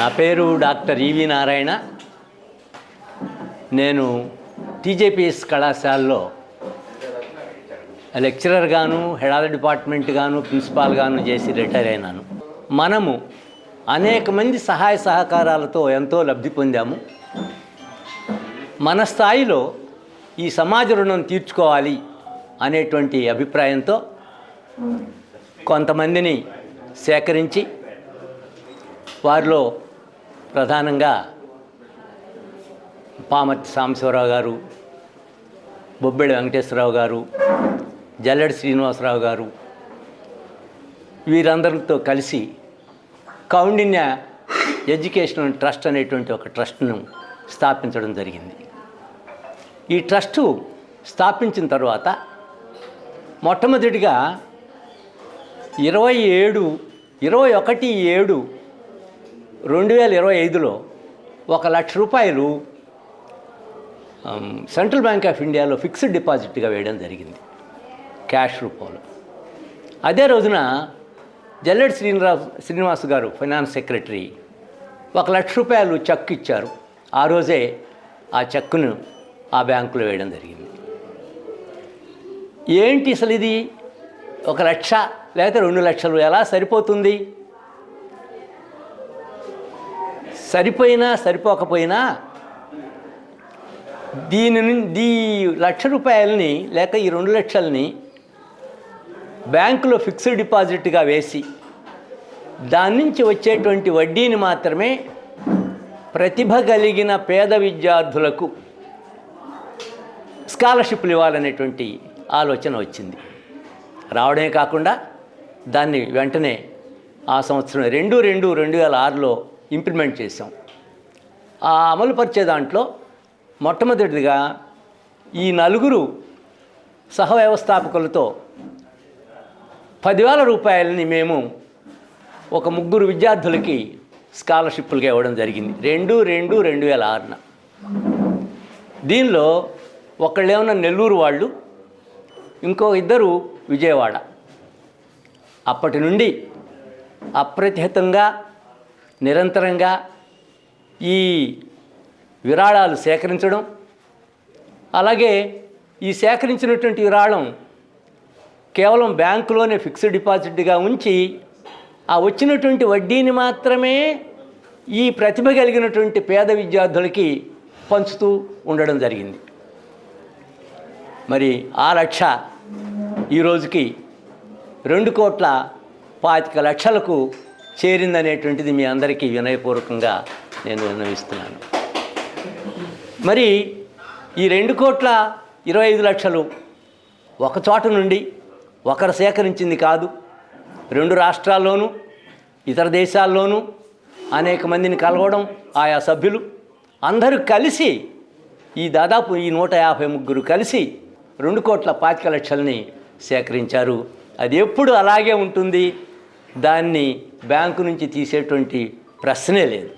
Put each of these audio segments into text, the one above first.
నా పేరు డాక్టర్ ఈవి నారాయణ. నేను టీజేపీఎస్ కళాశాలలో లెక్చరర్ గాను, హెడ్ ఆఫ్ ద డిపార్ట్మెంట్ గాను, ప్రిన్సిపాల్ గాను చేసి రిటైర్ అయినాను. మనము అనేక మంది సహాయ సహకారాలతో ఎంతో లబ్ధి పొందాము. మన స్థాయిలో ఈ సమాజ రుణం తీర్చుకోవాలి అనేటువంటి అభిప్రాయంతో కొంతమందిని సేకరించి, వారిలో ప్రధానంగా పామర్తి సాంబశివరావు గారు, బొబ్బిలి వెంకటేశ్వరరావు గారు, జల్లెడి శ్రీనివాసరావు గారు, వీరందరితో కలిసి కౌండిన్య ఎడ్యుకేషనల్ ట్రస్ట్ అనేటువంటి ఒక ట్రస్ట్ను స్థాపించడం జరిగింది. ఈ ట్రస్టు స్థాపించిన తర్వాత మొట్టమొదటిగా 21/7/2025లో 1,00,000 రూపాయలు సెంట్రల్ బ్యాంక్ ఆఫ్ ఇండియాలో ఫిక్స్డ్ డిపాజిట్గా వేయడం జరిగింది, క్యాష్ రూపంలో. అదే రోజున జల్లెడి శ్రీనివాస్ గారు, ఫైనాన్స్ సెక్రటరీ, 1,00,000 రూపాయలు చెక్ ఇచ్చారు. ఆ రోజే ఆ చెక్కును ఆ బ్యాంకులో వేయడం జరిగింది. ఏంటి అసలు ఇది? 1,00,000 లేకపోతే 2,00,000 ఎలా సరిపోతుంది? సరిపోయినా సరిపోకపోయినా ఈ 1,00,000 రూపాయలని లేక ఈ 2,00,000ని బ్యాంకులో ఫిక్స్డ్ డిపాజిట్గా వేసి దాని నుంచి వచ్చేటువంటి వడ్డీని మాత్రమే ప్రతిభ కలిగిన పేద విద్యార్థులకు స్కాలర్షిప్లు ఇవ్వాలనేటువంటి ఆలోచన వచ్చింది. రావడమే కాకుండా దాన్ని వెంటనే ఆ సంవత్సరం 2/2/2006లో ఇంప్లిమెంట్ చేసాం. ఆ అమలుపరిచే దాంట్లో మొట్టమొదటిగా ఈ 4 సహ వ్యవస్థాపకులతో 10,000 రూపాయలని మేము ఒక 3 విద్యార్థులకి స్కాలర్షిప్లుగా ఇవ్వడం జరిగింది 2/2/2006న. దీనిలో ఒకళ్ళేమన్నా నెల్లూరు వాళ్ళు, ఇంకో 2 విజయవాడ. అప్పటి నుండి అప్రతిహితంగా నిరంతరంగా ఈ విరాళాలు సేకరించడం, అలాగే ఈ సేకరించినటువంటి విరాళం కేవలం బ్యాంకులోనే ఫిక్స్డ్ డిపాజిట్గా ఉంచి ఆ వచ్చినటువంటి వడ్డీని మాత్రమే ఈ ప్రతిభ కలిగినటువంటి పేద విద్యార్థులకి పంచుతూ ఉండడం జరిగింది. మరి ఆ లక్ష్య ఈ రోజుకి 2,25,00,000కు చేరిందనేటువంటిది మీ అందరికీ వినయపూర్వకంగా నేను విన్నవిస్తున్నాను. మరి ఈ 2,25,00,000 ఒక చోట నుండి ఒకరు సేకరించింది కాదు. 2 రాష్ట్రాల్లోనూ ఇతర దేశాల్లోనూ అనేక మందిని కలవడం, ఆయా సభ్యులు అందరూ కలిసి దాదాపు ఈ 153 కలిసి 2,25,00,000ని సేకరించారు. అది ఎప్పుడు అలాగే ఉంటుంది, దాన్ని బ్యాంకు నుంచి తీసేటువంటి ప్రశ్నే లేదు.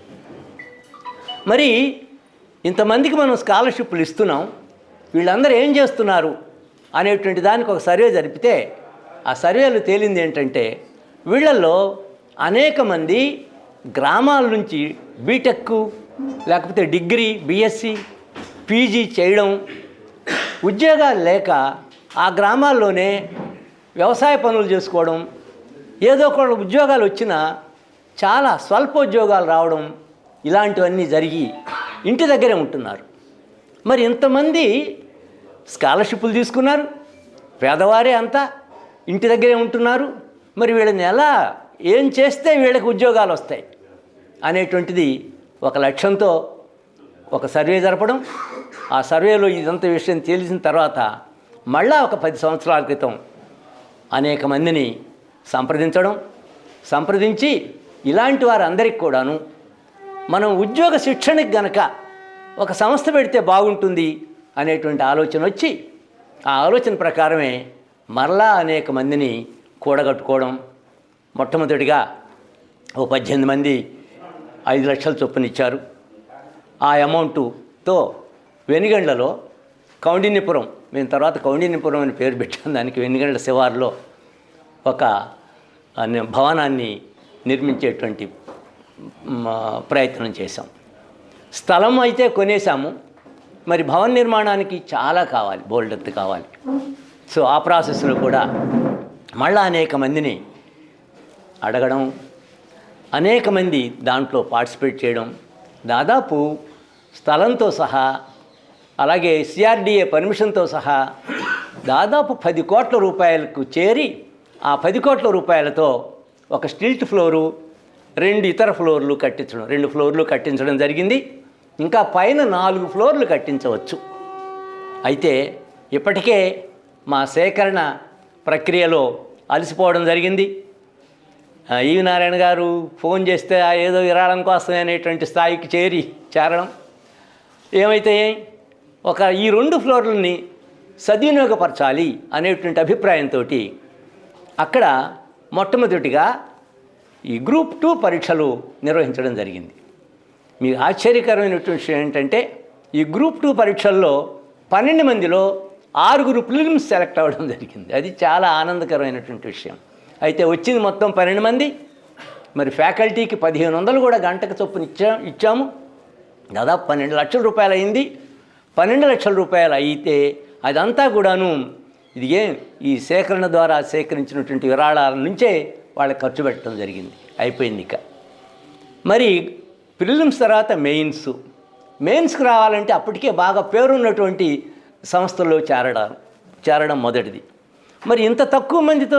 మరి ఇంతమందికి మనం స్కాలర్షిప్లు ఇస్తున్నాం, వీళ్ళందరూ ఏం చేస్తున్నారు అనేటువంటి దానికి ఒక సర్వే జరిపితే ఆ సర్వేలో తేలింది ఏంటంటే, వీళ్ళల్లో అనేక మంది గ్రామాల నుంచి బీటెక్ లేకపోతే డిగ్రీ, బీఎస్సీ, పీజీ చేయడం, ఉద్యోగాలు లేక ఆ గ్రామాల్లోనే వ్యవసాయ పనులు చేసుకోవడం, ఏదో ఒక ఉద్యోగాలు వచ్చినా చాలా స్వల్పోద్యోగాలు రావడం, ఇలాంటివన్నీ జరిగి ఇంటి దగ్గరే ఉంటున్నారు. మరి ఇంతమంది స్కాలర్షిప్లు తీసుకున్నారు, పేదవారే అంతా ఇంటి దగ్గరే ఉంటున్నారు. మరి వీళ్ళని ఎలా, ఏం చేస్తే వీళ్ళకి ఉద్యోగాలు వస్తాయి అనేటువంటిది ఒక లక్ష్యంతో ఒక సర్వే జరపడం. ఆ సర్వేలో ఇదంతా విషయం తెలిసిన తర్వాత మళ్ళా ఒక 10 సంవత్సరాల క్రితం అనేక మందిని సంప్రదించి ఇలాంటి వారందరికీ కూడాను మనం ఉద్యోగ శిక్షణకి గనక ఒక సంస్థ పెడితే బాగుంటుంది అనేటువంటి ఆలోచన వచ్చి, ఆ ఆలోచన ప్రకారమే మరలా అనేక మందిని కూడగట్టుకోవడం. మొట్టమొదటిగా 18 మంది 5 లక్షల చొప్పున ఇచ్చారు. ఆ అమౌంటుతో వెనిగండ్లలో కౌండిన్యపురం, మేము తర్వాత కౌండిన్యపురం అని పేరు పెట్టాం దానికి, వెనిగండ్ల శివారులో ఒక భవనాన్ని నిర్మించేటువంటి ప్రయత్నం చేశాం. స్థలం అయితే కొనేసాము, మరి భవన నిర్మాణానికి చాలా కావాలి, బోల్డెత్తు కావాలి. సో ఆ ప్రాసెస్లో కూడా మళ్ళీ అనేక మందిని అడగడం, అనేక మంది దాంట్లో పార్టిసిపేట్ చేయడం, దాదాపు స్థలంతో సహా అలాగే సిఆర్డిఏ పర్మిషన్తో సహా దాదాపు 10 కోట్ల రూపాయలకు చేరి, ఆ 10 కోట్ల రూపాయలతో ఒక స్టిల్ట్ ఫ్లోరు, 2 ఇతర ఫ్లోర్లు కట్టించడం, 2 ఫ్లోర్లు కట్టించడం జరిగింది. ఇంకా పైన 4 ఫ్లోర్లు కట్టించవచ్చు. అయితే ఇప్పటికే మా సేకరణ ప్రక్రియలో అలసిపోవడం జరిగింది. ఈవి నారాయణ గారు ఫోన్ చేస్తే ఏదో విరాళం కోసం అనేటువంటి స్థాయికి చేరడం ఏమైతే ఈ 2 ఫ్లోర్లని సద్వినియోగపరచాలి అనేటువంటి అభిప్రాయంతో అక్కడ మొట్టమొదటిగా ఈ గ్రూప్ 2 పరీక్షలు నిర్వహించడం జరిగింది. మీకు ఆశ్చర్యకరమైనటువంటి విషయం ఏంటంటే, ఈ గ్రూప్ 2 పరీక్షల్లో 12 మందిలో 6 ప్రిలిమ్స్ సెలెక్ట్ అవ్వడం జరిగింది. అది చాలా ఆనందకరమైనటువంటి విషయం. అయితే వచ్చింది మొత్తం 12 మంది. మరి ఫ్యాకల్టీకి 1500 కూడా గంటకు చొప్పున ఇచ్చాము. దాదాపు 12 లక్షల రూపాయలు అయింది. 12 లక్షల రూపాయలు అయితే అదంతా కూడాను ఈ సేకరణ ద్వారా సేకరించినటువంటి విరాళాల నుంచే వాళ్ళకి ఖర్చు పెట్టడం జరిగింది. అయిపోయింది. ఇక మరి ప్రిలిమ్స్ తర్వాత మెయిన్స్కి రావాలంటే అప్పటికే బాగా పేరున్నటువంటి సంస్థల్లో చేరడం మొదటిది. మరి ఇంత తక్కువ మందితో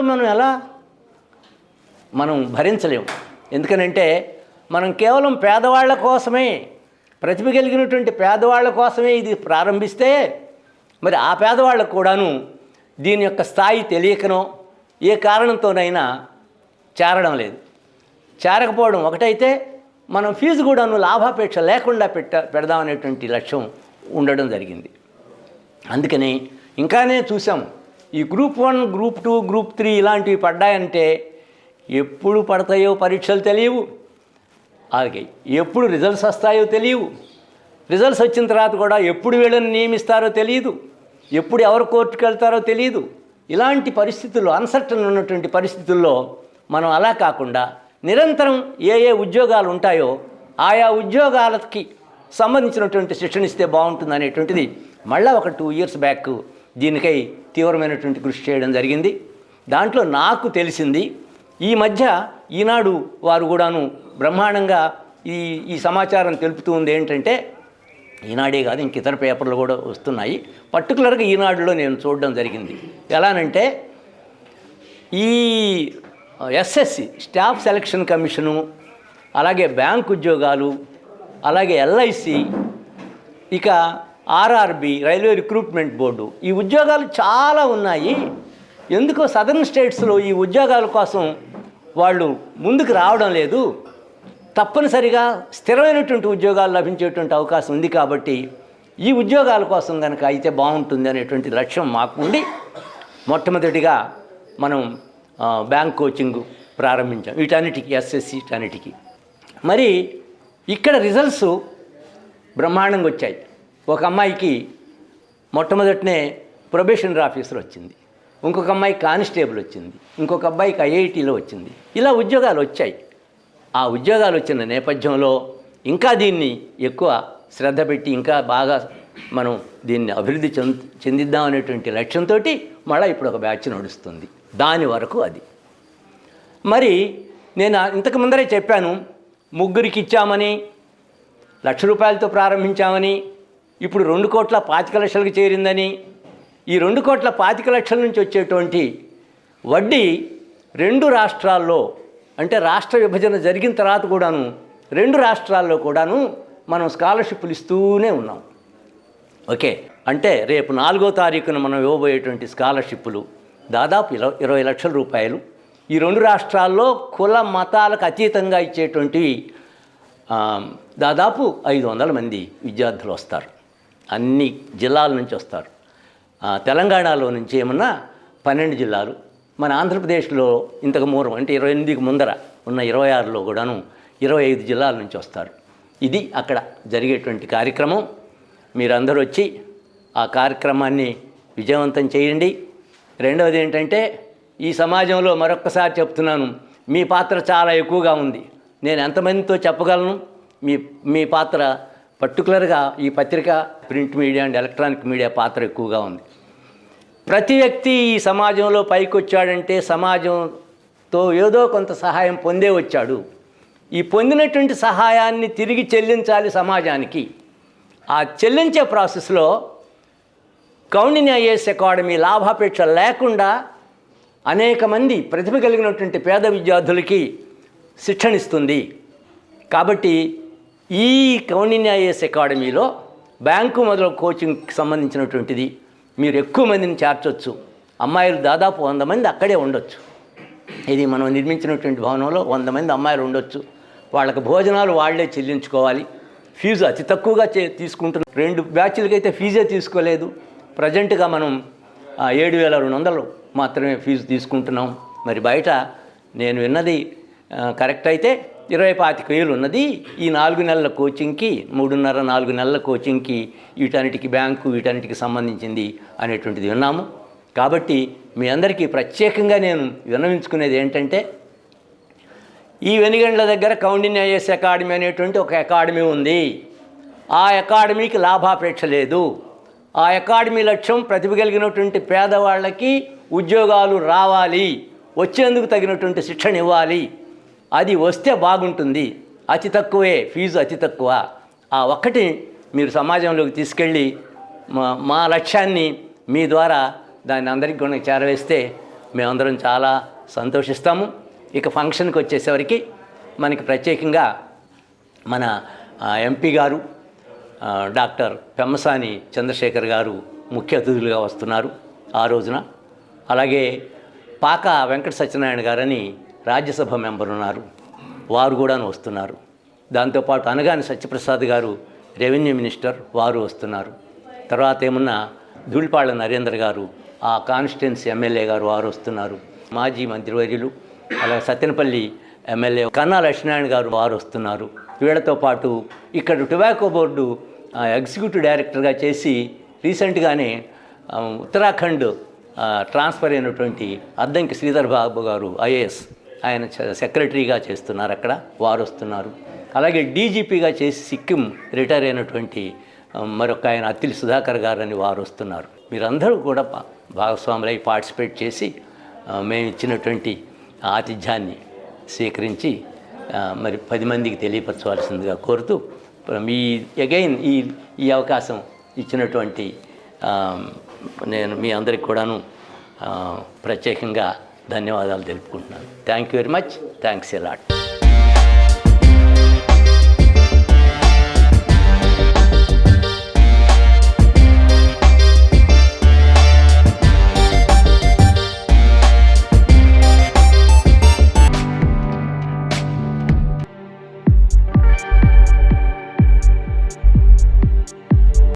మనం భరించలేము. ఎందుకనంటే మనం కేవలం పేదవాళ్ల కోసమే, ప్రతిభ కలిగినటువంటి పేదవాళ్ల కోసమే ఇది ప్రారంభిస్తే, మరి ఆ పేదవాళ్ళకు కూడాను దీని యొక్క స్థాయి తెలియకనో ఏ కారణంతోనైనా చేరడం లేదు. చేరకపోవడం ఒకటైతే, మనం ఫీజు కూడాను లాభాపేక్ష లేకుండా పెడదామనేటువంటి లక్ష్యం ఉండడం జరిగింది. అందుకని ఇంకానే చూసాం, ఈ గ్రూప్ 1, గ్రూప్ 2, గ్రూప్ 3 ఇలాంటివి పడ్డాయంటే ఎప్పుడు పడతాయో పరీక్షలు తెలియవు, అలాగే ఎప్పుడు రిజల్ట్స్ వస్తాయో తెలియవు. రిజల్ట్స్ వచ్చిన తర్వాత కూడా ఎప్పుడు వీళ్ళని నియమిస్తారో తెలియదు, ఎప్పుడు ఎవరు కోర్టుకు వెళ్తారో తెలియదు. ఇలాంటి పరిస్థితుల్లో, అన్సర్టన్ ఉన్నటువంటి పరిస్థితుల్లో మనం అలా కాకుండా నిరంతరం ఏ ఉద్యోగాలు ఉంటాయో ఆయా ఉద్యోగాలకి సంబంధించినటువంటి శిక్షణ ఇస్తే బాగుంటుంది అనేటువంటిది మళ్ళీ ఒక 2 ఇయర్స్ బ్యాక్ దీనికై తీవ్రమైనటువంటి కృషి చేయడం జరిగింది. దాంట్లో నాకు తెలిసింది, ఈ మధ్య ఈనాడు వారు కూడాను బ్రహ్మాండంగా ఈ సమాచారం తెలుపుతూ ఉంది. ఏంటంటే, ఈనాడే కాదు ఇంక ఇతర పేపర్లు కూడా వస్తున్నాయి. పర్టికులర్గా ఈనాడులో నేను చూడడం జరిగింది. ఎలానంటే, ఈ ఎస్ఎస్సి స్టాఫ్ సెలక్షన్ కమిషను, అలాగే బ్యాంక్ ఉద్యోగాలు, అలాగే ఎల్ఐసి, ఇక ఆర్ఆర్బి రైల్వే రిక్రూట్మెంట్ బోర్డు, ఈ ఉద్యోగాలు చాలా ఉన్నాయి. ఎందుకో సదర్న్ స్టేట్స్లో ఈ ఉద్యోగాల కోసం వాళ్ళు ముందుకు రావడం లేదు. తప్పనిసరిగా స్థిరమైనటువంటి ఉద్యోగాలు లభించేటువంటి అవకాశం ఉంది. కాబట్టి ఈ ఉద్యోగాల కోసం కనుక అయితే బాగుంటుంది అనేటువంటి లక్ష్యం మాకు ఉండి, మొట్టమొదటిగా మనం బ్యాంక్ కోచింగ్ ప్రారంభించాం వీటన్నిటికీ, ఎస్ఎస్సి వీటన్నిటికీ. మరి ఇక్కడ రిజల్ట్స్ బ్రహ్మాండంగా వచ్చాయి. ఒక అమ్మాయికి మొట్టమొదటినే ప్రొబేషనరీ ఆఫీసర్ వచ్చింది, ఇంకొక అమ్మాయికి కానిస్టేబుల్ వచ్చింది, ఇంకొక అబ్బాయికి ఐఐటీలో వచ్చింది. ఇలా ఉద్యోగాలు వచ్చాయి. ఆ ఉద్యోగాలు వచ్చిన నేపథ్యంలో ఇంకా దీన్ని ఎక్కువ శ్రద్ధ పెట్టి ఇంకా బాగా మనం దీన్ని అభివృద్ధి చెందిద్దాం అనేటువంటి లక్ష్యంతో మళ్ళీ ఇప్పుడు ఒక బ్యాచ్ నడుస్తుంది. దాని వరకు అది. మరి నేను ఇంతకు ముందరే చెప్పాను, 3 ఇచ్చామని, ₹1,00,000 ప్రారంభించామని, ఇప్పుడు 2,25,00,000కి చేరిందని. ఈ 2,25,00,000 నుంచి వచ్చేటువంటి వడ్డీ 2 రాష్ట్రాల్లో, అంటే రాష్ట్ర విభజన జరిగిన తర్వాత కూడాను 2 రాష్ట్రాల్లో కూడాను మనం స్కాలర్షిప్లు ఇస్తూనే ఉన్నాం. ఓకే, అంటే రేపు 4వ తారీఖున మనం ఇవ్వబోయేటువంటి స్కాలర్షిప్లు దాదాపు 20 లక్షల రూపాయలు. ఈ 2 రాష్ట్రాల్లో కుల మతాలకు అతీతంగా ఇచ్చేటువంటివి దాదాపు 500 మంది విద్యార్థులు వస్తారు. అన్ని జిల్లాల నుంచి వస్తారు. తెలంగాణలో నుంచి ఏమన్నా 12 జిల్లాలు, మన ఆంధ్రప్రదేశ్లో ఇంతకు మూలం అంటే 28కి ముందర ఉన్న 26లో కూడాను 25 జిల్లాల నుంచి వస్తారు. ఇది అక్కడ జరిగేటువంటి కార్యక్రమం. మీరందరూ వచ్చి ఆ కార్యక్రమాన్ని విజయవంతం చేయండి. రెండవది ఏంటంటే, ఈ సమాజంలో మరొక్కసారి చెప్తున్నాను, మీ పాత్ర చాలా ఎక్కువగా ఉంది. నేను ఎంతమందితో చెప్పగలను. మీ మీ పాత్ర పర్టికులర్గా ఈ పత్రిక, print media and electronic media పాత్ర ఎక్కువగా ఉంది. ప్రతి వ్యక్తి ఈ సమాజంలో పైకి వచ్చాడంటే సమాజంతో ఏదో కొంత సహాయం పొందే వచ్చాడు. ఈ పొందినటువంటి సహాయాన్ని తిరిగి చెల్లించాలి సమాజానికి. ఆ చెల్లించే ప్రాసెస్లో కౌండిన్య ఐఏఎస్ అకాడమీ లాభాపేక్ష లేకుండా అనేక మంది ప్రతిభ కలిగినటువంటి పేద విద్యార్థులకి శిక్షణ ఇస్తుంది. కాబట్టి ఈ కౌండిన్య ఐఏఎస్ అకాడమీలో బ్యాంకు మొదలు కోచింగ్కి సంబంధించినటువంటిది మీరు ఎక్కువ మందిని చేర్చవచ్చు. అమ్మాయిలు దాదాపు 100 మంది అక్కడే ఉండొచ్చు. ఇది మనం నిర్మించినటువంటి భవనంలో 100 మంది అమ్మాయిలు ఉండొచ్చు. వాళ్ళకి భోజనాలు వాళ్లే చెల్లించుకోవాలి. ఫీజు అతి తక్కువగా తీసుకుంటున్నాం. 2 బ్యాచ్లకైతే ఫీజే తీసుకోలేదు. ప్రజెంట్గా మనం 7,200 మాత్రమే ఫీజు తీసుకుంటున్నాం. మరి బయట నేను విన్నది కరెక్ట్ అయితే 25,000 ఉన్నది. ఈ 4 నెలల కోచింగ్కి, 3.5-4 నెలల కోచింగ్కి వీటన్నిటికి బ్యాంకు వీటన్నిటికి సంబంధించింది అనేటువంటిది విన్నాము. కాబట్టి మీ అందరికీ ప్రత్యేకంగా నేను విన్నవించుకునేది ఏంటంటే, ఈ వెనిగండ్ల దగ్గర కౌండిన్య ఐఏఎస్ అకాడమీ అనేటువంటి ఒక అకాడమీ ఉంది. ఆ అకాడమీకి లాభాపేక్ష లేదు. ఆ అకాడమీ లక్ష్యం ప్రతిభ కలిగినటువంటి పేదవాళ్ళకి ఉద్యోగాలు రావాలి, వచ్చేందుకు తగినటువంటి శిక్షణ ఇవ్వాలి. అది వస్తే బాగుంటుంది. అతి తక్కువే ఫీజు, అతి తక్కువ. ఆ ఒక్కటి మీరు సమాజంలోకి తీసుకెళ్ళి మా లక్ష్యాన్ని మీ ద్వారా దాన్ని అందరికీ కూడా చేరవేస్తే మేమందరం చాలా సంతోషిస్తాము. ఇక ఫంక్షన్కి వచ్చేసరికి మనకి ప్రత్యేకంగా మన ఎంపీ గారు డాక్టర్ పెమ్మసాని చంద్రశేఖర్ గారు ముఖ్య అతిథులుగా వస్తున్నారు ఆ రోజున. అలాగే పాక వెంకట సత్యనారాయణ గారని రాజ్యసభ మెంబర్ ఉన్నారు, వారు కూడా వస్తున్నారు. దాంతోపాటు అనగాని సత్యప్రసాద్ గారు రెవెన్యూ మినిస్టర్, వారు వస్తున్నారు. తర్వాత ఏమన్నా ధూళిపాళ్ల నరేంద్ర గారు ఆ కాన్స్టిట్యున్సీ ఎమ్మెల్యే గారు, వారు వస్తున్నారు. మాజీ మంత్రివర్యులు అలాగే సత్తెనపల్లి ఎమ్మెల్యే కన్నా లక్ష్మీనారాయణ గారు, వారు వస్తున్నారు. వీళ్ళతో పాటు ఇక్కడ టొబాకో బోర్డు ఎగ్జిక్యూటివ్ డైరెక్టర్గా చేసి రీసెంట్గానే ఉత్తరాఖండ్ ట్రాన్స్ఫర్ అయినటువంటి అద్దంకి శ్రీధర్ బాబు గారు ఐఏఎస్, ఆయన సెక్రటరీగా చేస్తున్నారు అక్కడ, వారు వస్తున్నారు. అలాగే డీజీపీగా చేసి సిక్కిం రిటైర్ అయినటువంటి మరొక ఆయన అత్తిలి సుధాకర్ గారు అని వారు వస్తున్నారు. మీరందరూ కూడా భాగస్వాములై పార్టిసిపేట్ చేసి మేము ఇచ్చినటువంటి ఆతిథ్యాన్ని స్వీకరించి మరి 10 మందికి తెలియపరచవలసిందిగా కోరుతూ మీ అగైన్ ఈ అవకాశం ఇచ్చినటువంటి నేను మీ అందరికి కూడాను ప్రత్యేకంగా ధన్యవాదాలు తెలుపుకుంటున్నాను. Thank you very much. Thanks a lot.